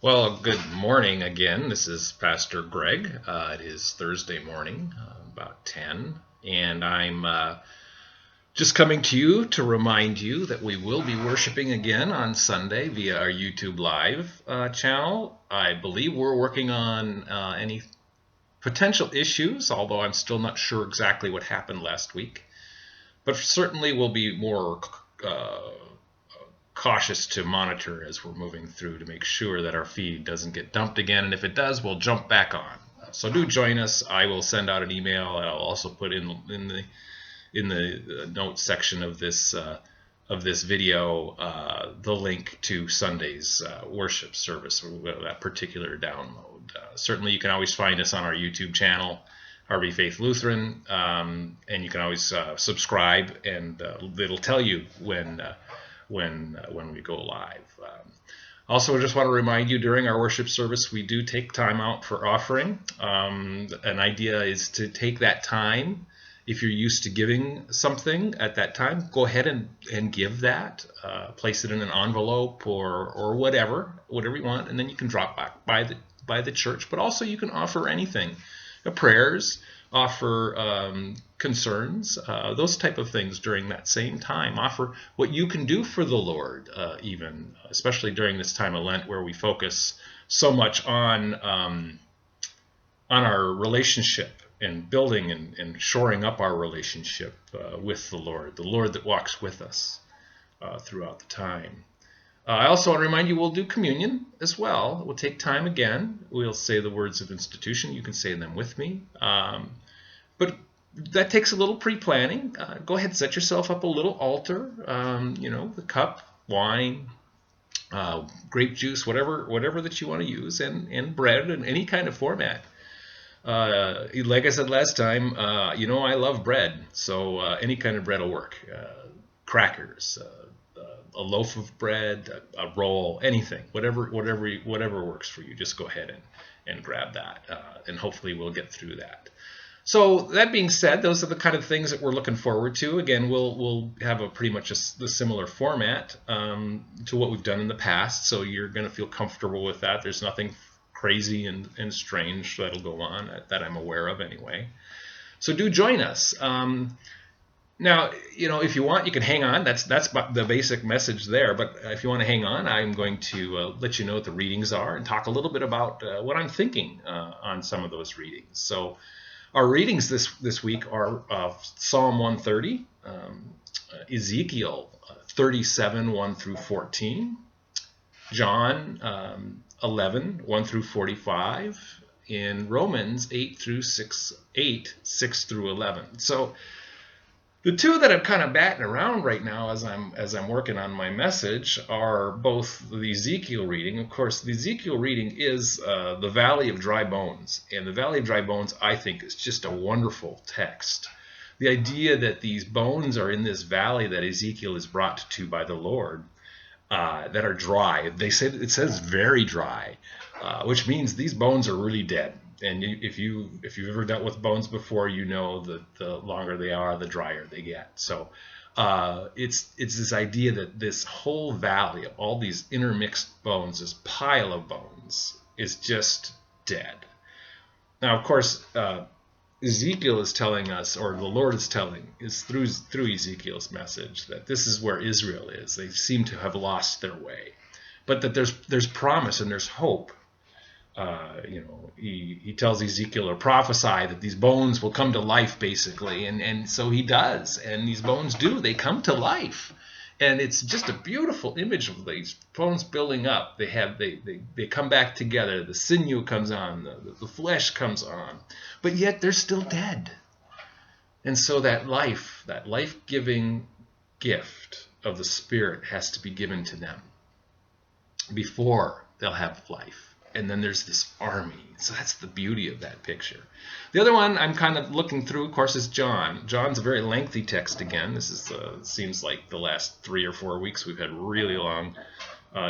Well, good morning again. This is Pastor Greg. It is Thursday morning, about 10, and I'm just coming to you to remind you that we will be worshiping again on Sunday via our YouTube Live channel. I believe we're working on any potential issues, although I'm still not sure exactly what happened last week. But certainly we'll be more cautious to monitor as we're moving through to make sure that our feed doesn't get dumped again, and if it does, we'll jump back on. So do join us. I will send out an email. I'll also put in the notes section of this video the link to Sunday's worship service, or that particular download. Certainly, you can always find us on our YouTube channel, RB Faith Lutheran, and you can always subscribe, and it'll tell you when we go live. Also, I just want to remind you, during our worship service, we do take time out for offering. An idea is to take that time. If you're used to giving something at that time, go ahead and give that. Place it in an envelope or whatever you want, and then you can drop back by the church. But also, you can offer anything, prayers, offer concerns, those type of things during that same time. Offer what you can do for the Lord, even, especially during this time of Lent, where we focus so much on our relationship and building and shoring up our relationship with the Lord that walks with us throughout the time. I also want to remind you, we'll do communion as well. We'll take time again. We'll say the words of institution. You can say them with me. But that takes a little pre-planning. Go ahead, set yourself up a little altar. The cup, wine, grape juice, whatever that you want to use, and bread in any kind of format. Like I said last time, I love bread, so any kind of bread will work. Crackers, a loaf of bread, a roll, anything, whatever works for you. Just go ahead and grab that, and hopefully we'll get through that. So that being said, those are the kind of things that we're looking forward to. Again, we'll have a pretty much a similar format to what we've done in the past, so you're going to feel comfortable with that. There's nothing crazy and strange that'll go on that I'm aware of anyway. So do join us. Now, if you want, you can hang on. That's the basic message there. But if you want to hang on, I'm going to let you know what the readings are and talk a little bit about what I'm thinking on some of those readings. So our readings this week are Psalm 130, Ezekiel 37, 1 through 14, John 11, 1 through 45, in Romans 8, 6 through 11. So the two that I'm kind of batting around right now as I'm working on my message are both the Ezekiel reading. Of course, the Ezekiel reading is the Valley of Dry Bones. And the Valley of Dry Bones, I think, is just a wonderful text. The idea that these bones are in this valley that Ezekiel is brought to by the Lord, that are dry. It says very dry, which means these bones are really dead. And if you've ever dealt with bones before, you know that the longer they are, the drier they get. So it's this idea that this whole valley of all these intermixed bones, this pile of bones, is just dead. Now, of course, Ezekiel is telling us, or the Lord is through Ezekiel's message, that this is where Israel is. They seem to have lost their way, but that there's promise and there's hope. He tells Ezekiel, or prophesy, that these bones will come to life, basically, and so he does, and these bones do. They come to life, and it's just a beautiful image of these bones building up. They come back together. The sinew comes on, the flesh comes on, but yet they're still dead. And so that life-giving gift of the Spirit has to be given to them before they'll have life. And then there's this army. So that's the beauty of that picture. The other one I'm kind of looking through, of course, is John. John's a very lengthy text again. This is seems like the last 3 or 4 weeks we've had really long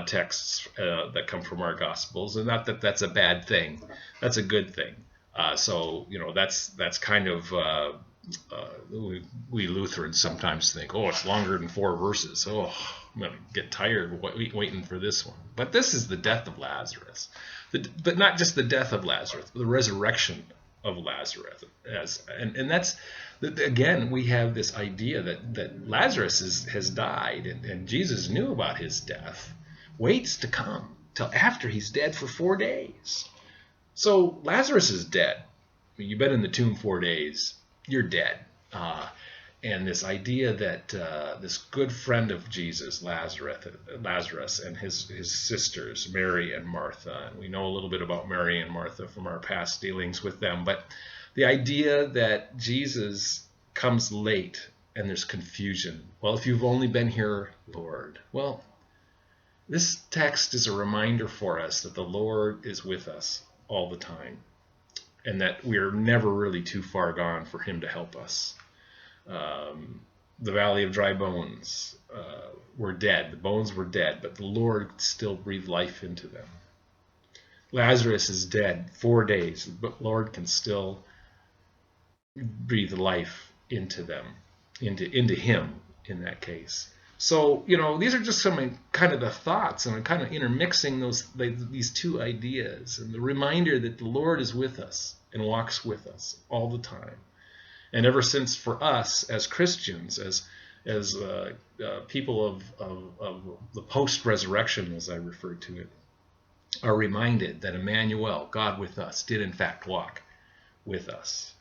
texts that come from our Gospels. And not that that's a bad thing. That's a good thing. So that's kind of we Lutherans sometimes think, it's longer than 4 verses. I'm going to get tired waiting for this one. But this is the death of Lazarus. But not just the death of Lazarus, the resurrection of Lazarus. And that's, again, we have this idea that Lazarus has died, and Jesus knew about his death, waits to come till after he's dead for 4 days. So Lazarus is dead. You've been in the tomb 4 days. You're dead. And this idea that this good friend of Jesus, Lazarus, and his sisters, Mary and Martha, and we know a little bit about Mary and Martha from our past dealings with them, but the idea that Jesus comes late and there's confusion. Well, if you've only been here, Lord. Well, this text is a reminder for us that the Lord is with us all the time, and that we're never really too far gone for him to help us. The valley of dry bones were dead. The bones were dead, but the Lord still breathed life into them. Lazarus is dead 4 days, but the Lord can still breathe life into them, into him in that case. So, these are just some kind of the thoughts, and I'm kind of intermixing these two ideas, and the reminder that the Lord is with us and walks with us all the time. And ever since, for us as Christians, as people of the post-resurrection, as I refer to it, are reminded that Emmanuel, God with us, did in fact walk with us.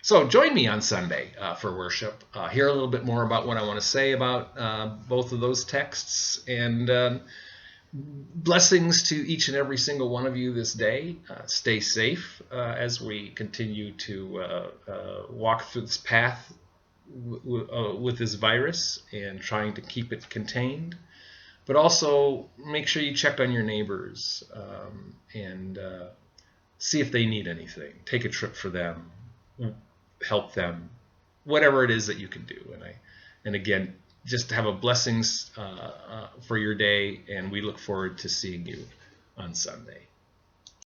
So join me on Sunday for worship. Hear a little bit more about what I want to say about both of those texts, and blessings to each and every single one of you this day. Stay safe as we continue to walk through this path with this virus and trying to keep it contained. But also make sure you check on your neighbors and see if they need anything. Take a trip for them, help them, whatever it is that you can do. And again, just have a blessings for your day, and we look forward to seeing you on Sunday.